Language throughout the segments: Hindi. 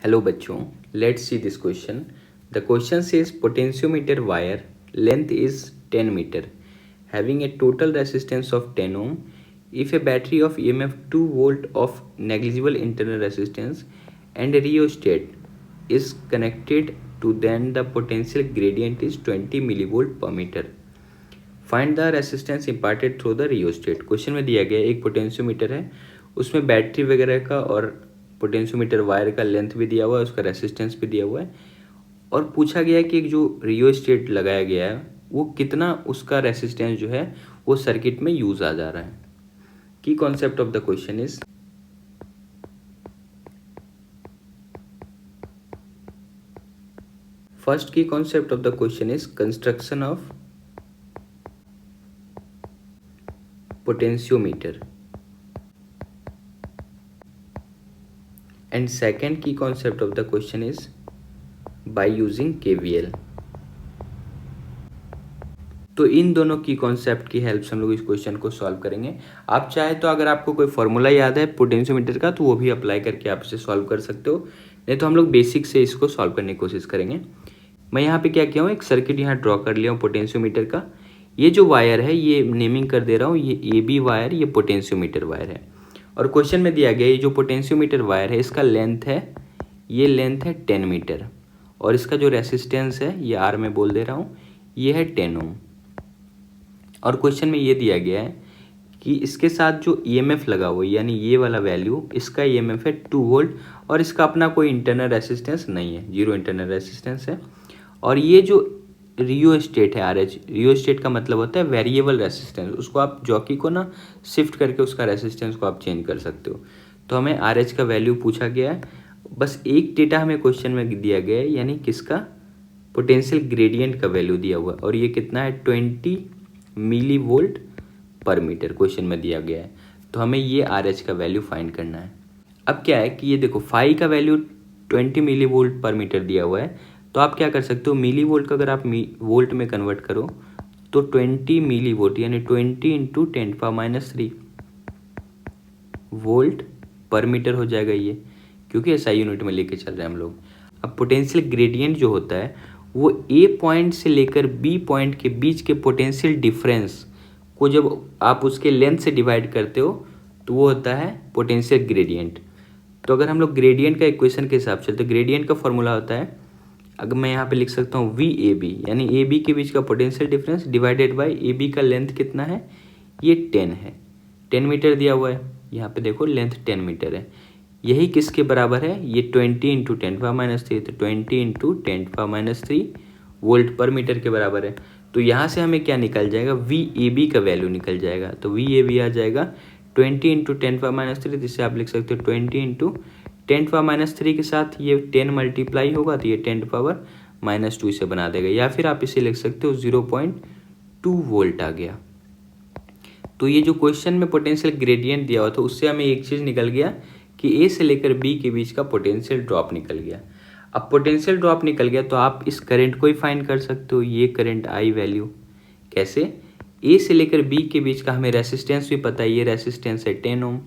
हेलो बच्चों, let's see this question. The question says potentiometer wire length is 10 meter having a total resistance of 10 ohm. If a battery of EMF 2 volt of negligible internal resistance and a rheostat is connected to, then the potential gradient is 20 millivolt per meter. Find the resistance imparted through the rheostat. Question में दिया गया एक पोटेंशियोमीटर है, उसमें बैटरी वगैरह का और पोटेंशियोमीटर वायर का लेंथ भी दिया हुआ है, उसका रेसिस्टेंस भी दिया हुआ है, और पूछा गया है कि एक जो रियोस्टेट लगाया गया है वो कितना उसका रेसिस्टेंस जो है वो सर्किट में यूज आ जा रहा है. Key concept of the question is first key concept of the question is construction of potentiometer, and second key concept of the question is by using KVL. तो इन दोनों की कॉन्सेप्ट की हेल्प से हम लोग इस क्वेश्चन को सॉल्व करेंगे. आप चाहे तो अगर आपको कोई फॉर्मूला याद है पोटेंशियोमीटर का तो वो भी अप्लाई करके आप इसे सॉल्व कर सकते हो, नहीं तो हम लोग बेसिक से इसको सॉल्व करने की कोशिश करेंगे. मैं यहाँ पे क्या किया हूँ, एक सर्किट यहाँ ड्रॉ कर लिया हूँ पोटेंशियोमीटर का. ये जो वायर है ये नेमिंग कर दे रहा हूँ, ये ए बी वायर, ये पोटेंशियोमीटर वायर है. और क्वेश्चन में दिया गया ये जो पोटेंशियोमीटर वायर है इसका लेंथ है, ये लेंथ है 10 मीटर, और इसका जो रेसिस्टेंस है ये आर में बोल दे रहा हूँ, ये है 10 ओम. और क्वेश्चन में ये दिया गया है कि इसके साथ जो ईएमएफ लगा हुआ है यानी ये वाला वैल्यू, इसका ईएमएफ है 2 वोल्ट, और इसका अपना कोई इंटरनल रेसिस्टेंस नहीं है, जीरो इंटरनल रेसिस्टेंस है. और ये जो रियोस्टेट है आर एच, रियोस्टेट का मतलब होता है वेरिएबल रेसिस्टेंस, उसको आप जॉकी को ना शिफ्ट करके उसका रेसिस्टेंस को आप चेंज कर सकते हो. तो हमें आर एच का वैल्यू पूछा गया है, बस एक डेटा हमें क्वेश्चन में दिया गया है, यानी किसका, पोटेंशियल ग्रेडियंट का वैल्यू दिया हुआ है, और ये कितना है 20 मिली वोल्ट पर मीटर क्वेश्चन में दिया गया है. तो हमें ये आर एच का वैल्यू फाइंड करना है. अब क्या है कि ये देखो फाई का वैल्यू 20 मिली वोल्ट पर मीटर दिया हुआ है, तो आप क्या कर सकते हो, मिली वोल्ट का अगर आप वोल्ट में कन्वर्ट करो तो 20 मिली वोल्ट यानी 20 इंटू 10⁻³ वोल्ट पर मीटर हो जाएगा ये, क्योंकि एसआई यूनिट में लेके चल रहे हैं हम लोग. अब पोटेंशियल ग्रेडियंट जो होता है वो ए पॉइंट से लेकर बी पॉइंट के बीच के पोटेंशियल डिफरेंस को जब आप उसके लेंथ से डिवाइड करते हो तो वो होता है पोटेंशियल ग्रेडियंट. तो अगर हम लोग ग्रेडियंट का इक्वेशन के हिसाब से, तो ग्रेडियंट का फॉर्मूला होता है, अगर मैं यहाँ पे लिख सकता हूँ वी ए बी, यानी ए बी के बीच का potential difference divided by A B का लेंथ कितना है, ये 10 है, 10 मीटर दिया हुआ है, यहाँ पे देखो लेंथ 10 मीटर है. यही किसके बराबर है, ये 20 इंटू 10⁻³, तो 20 इंटू 10⁻³ वोल्ट पर मीटर के बराबर है. तो यहाँ से हमें क्या निकल जाएगा, वी ए बी का वैल्यू निकल जाएगा. तो वी ए बी आ जाएगा 20 इंटू 10⁻³, जिससे आप लिख सकते हो 20 इंटू 10⁻³ के साथ ये 10 मल्टीप्लाई होगा तो ये 10⁻² इसे बना देगा, या फिर आप इसे लिख सकते हो 0.2 वोल्ट आ गया. तो ये जो क्वेश्चन में पोटेंशियल ग्रेडियंट दिया हुआ था उससे हमें एक चीज़ निकल गया कि ए से लेकर बी के बीच का पोटेंशियल ड्रॉप निकल गया. अब पोटेंशियल ड्रॉप निकल गया तो आप इस करंट को ही फाइंड कर सकते हो, ये करंट आई वैल्यू. कैसे, ए से लेकर बी के बीच का हमें रेसिस्टेंस भी पता है, ये रेसिस्टेंस है 10 ओम,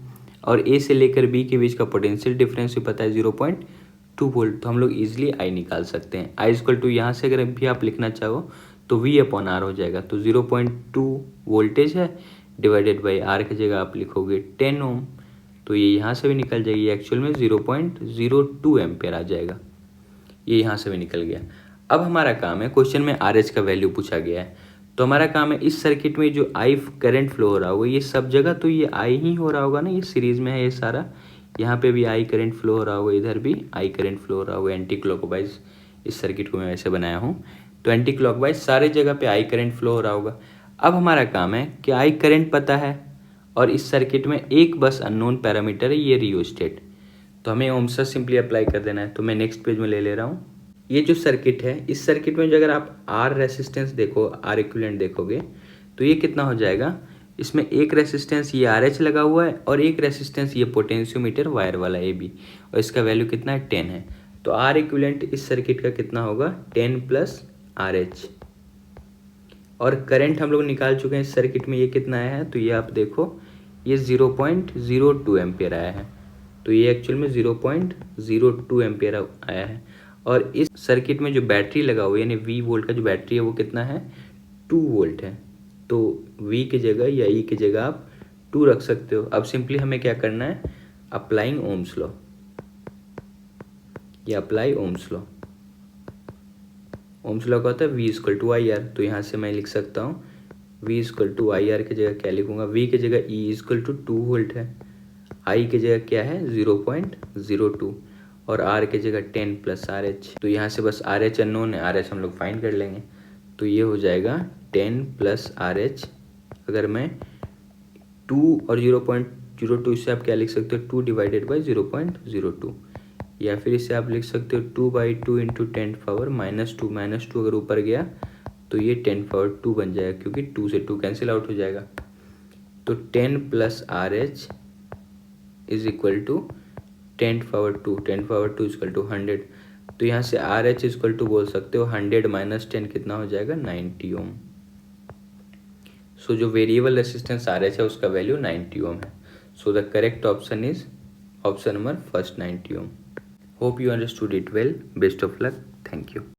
और ए से लेकर बी के बीच का पोटेंशियल डिफरेंस भी पता है 0.2 वोल्ट. तो हम लोग इजीली आई निकाल सकते हैं. आई इक्वल टू यहाँ से अगर भी आप लिखना चाहो तो वी अपॉन आर हो जाएगा. तो 0.2 वोल्टेज है डिवाइडेड बाई आर की जगह आप लिखोगे 10 ओम, तो ये यहाँ से भी निकल जाएगी, एक्चुअल में 0.02 एम्पेयर आ जाएगा, ये यहाँ से भी निकल गया. अब हमारा काम है, क्वेश्चन में आर एच का वैल्यू पूछा गया है, तो हमारा काम है इस सर्किट में जो आई करंट फ्लो हो रहा होगा ये सब जगह तो ये आई ही हो रहा होगा ना, ये सीरीज में है ये सारा, यहाँ पे भी आई करंट फ्लो हो रहा होगा, इधर भी आई करंट फ्लो हो रहा होगा एंटी क्लॉकवाइज. इस सर्किट को मैं वैसे बनाया हूँ तो एंटी क्लॉकवाइज सारे जगह पे आई करंट फ्लो हो रहा होगा. अब हमारा काम है कि आई करंट पता है और इस सर्किट में एक बस अननोन पैरामीटर है, ये रियोस्टेट, तो हमें ओम्स सिंपली अप्लाई कर देना है. तो मैं नेक्स्ट पेज में ले रहा हूँ. ये जो सर्किट है इस सर्किट में जो अगर आप आर रेसिस्टेंस देखो, आर इक्विवेलेंट देखोगे तो ये कितना हो जाएगा, इसमें एक रेसिस्टेंस ये आर एच लगा हुआ है और एक रेसिस्टेंस ये पोटेंशियोमीटर वायर वाला ए बी, और इसका वैल्यू कितना है 10 है. तो आर इक्विवेलेंट इस सर्किट का कितना होगा 10 प्लस आर एच. और करंट हम लोग निकाल चुके हैं इस सर्किट में, ये कितना आया है, तो ये आप देखो ये 0.02 एम्पियर आया है. तो ये एक्चुअल में 0.02 एम्पियर आया है। और इस सर्किट में जो बैटरी लगा हुआ है यानी V वोल्ट का जो बैटरी है वो कितना है, 2 वोल्ट है। तो V की जगह या E की जगह आप 2 रख सकते हो। अब सिंपली हमें क्या करना है, अप्लाइंग ओम्स लॉ, या apply Ohm's law. Ohm's law का होता है V equal to I R. तो यहाँ से मैं लिख सकता हूँ V equal to I R की जगह क्या लिखूंगा, V की जगह E इक्वल टू 2 वोल्ट है, I की जगह क्या है 0.02 और R की जगह 10 प्लस RH। तो यहाँ से बस RH अननोन है, RH हम लोग फाइंड कर लेंगे। तो ये हो जाएगा 10 प्लस RH। अगर मैं 2 और 0.02 इससे आप क्या लिख सकते हो, 2 डिवाइडेड बाई 0.02, या फिर इसे आप लिख सकते हो 2/2 इंटू 10⁻²। -2 अगर ऊपर गया तो ये 10⁻² बन जाएगा, क्योंकि 2 से 2 कैंसिल आउट हो जाएगा। तो 10 plus RH is equal to 10⁻², 10⁻² equal to 100। तो यहाँ से RH इक्वल टू बोल सकते हो 100 माइनस 10 कितना हो जाएगा, 90 ओम। सो जो वेरिएबल रेसिस्टेंस RH है उसका वैल्यू 90 ओम है। So the correct option is option number first, 90 ohm. Hope you understood it well. Best of luck. Thank you.